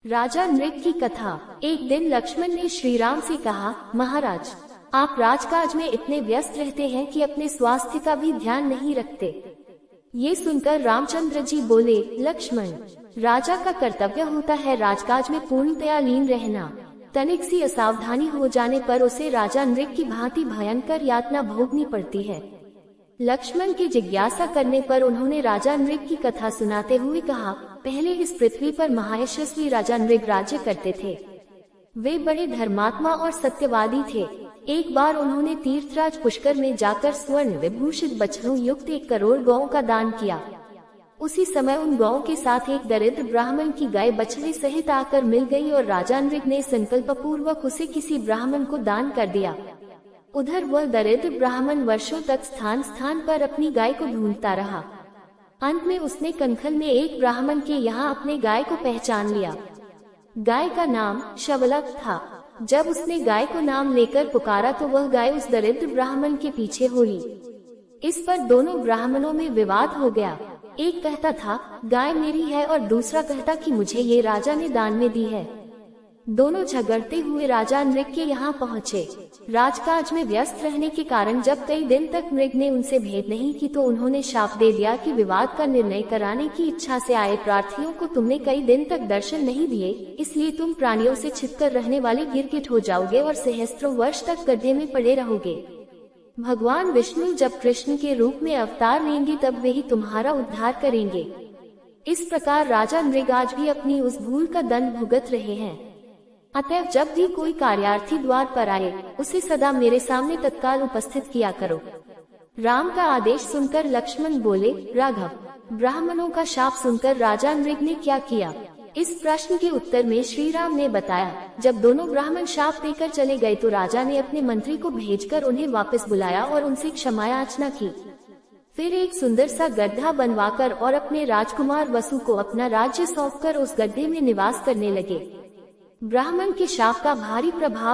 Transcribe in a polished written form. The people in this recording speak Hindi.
राजा नृग की कथा। एक दिन लक्ष्मण ने श्री राम से कहा, महाराज, आप राजकाज में इतने व्यस्त रहते हैं कि अपने स्वास्थ्य का भी ध्यान नहीं रखते। ये सुनकर रामचंद्र जी बोले, लक्ष्मण, राजा का कर्तव्य होता है राजकाज में पूर्णतया लीन रहना। तनिक सी असावधानी हो जाने पर उसे राजा नृग की भांति भयंकर यातना भोगनी पड़ती है। लक्ष्मण की जिज्ञासा करने पर उन्होंने राजा नृग की कथा सुनाते हुए कहा, पहले इस पृथ्वी पर महायशस्वी राजा नृग राज्य करते थे। वे बड़े धर्मात्मा और सत्यवादी थे। एक बार उन्होंने तीर्थराज पुष्कर में जाकर स्वर्ण विभूषित बछड़ों युक्त 1 करोड़ गौओं का दान किया। उसी समय उन गौओं के साथ एक दरिद्र ब्राह्मण की गाय बछड़े सहित आकर मिल गई और राजा नृग ने संकल्प पूर्वक उसे किसी ब्राह्मण को दान कर दिया। उधर वह दरिद्र ब्राह्मण वर्षों तक स्थान स्थान पर अपनी गाय को ढूंढता रहा। अंत में उसने कनखल में एक ब्राह्मण के यहाँ अपने गाय को पहचान लिया। गाय का नाम शबलक था। जब उसने गाय को नाम लेकर पुकारा तो वह गाय उस दरिद्र ब्राह्मण के पीछे हुई। इस पर दोनों ब्राह्मणों में विवाद हो गया। एक कहता था, गाय मेरी है, और दूसरा कहता कि मुझे ये राजा ने दान में दी है। दोनों झगड़ते हुए राजा नृग के यहाँ पहुँचे। राजकाज में व्यस्त रहने के कारण जब कई दिन तक नृग ने उनसे भेंट नहीं की तो उन्होंने शाप दे दिया कि विवाद का निर्णय कराने की इच्छा से आए प्रार्थियों को तुमने कई दिन तक दर्शन नहीं दिए, इसलिए तुम प्राणियों से छिपकर रहने वाले गिरगिट हो जाओगे और सहस्त्रों वर्ष तक गड्ढे में पड़े रहोगे। भगवान विष्णु जब कृष्ण के रूप में अवतार लेंगे तब वे ही तुम्हारा उद्धार करेंगे। इस प्रकार राजा नृग आज भी अपनी उस भूल का दंड भुगत रहे हैं। अतएव जब भी कोई कार्यार्थी द्वार पर आए, उसे सदा मेरे सामने तत्काल उपस्थित किया करो। राम का आदेश सुनकर लक्ष्मण बोले, राघव, ब्राह्मणों का शाप सुनकर राजा नृग ने क्या किया? इस प्रश्न के उत्तर में श्री राम ने बताया, जब दोनों ब्राह्मण शाप देकर चले गए तो राजा ने अपने मंत्री को भेजकर उन्हें वापस बुलाया और उनसे क्षमा याचना की। फिर एक सुंदर सा गड्ढा बनवाकर और अपने राजकुमार वसु को अपना राज्य सौंपकर उस गड्ढे में निवास करने लगे। ब्राह्मण के शाप का भारी प्रभाव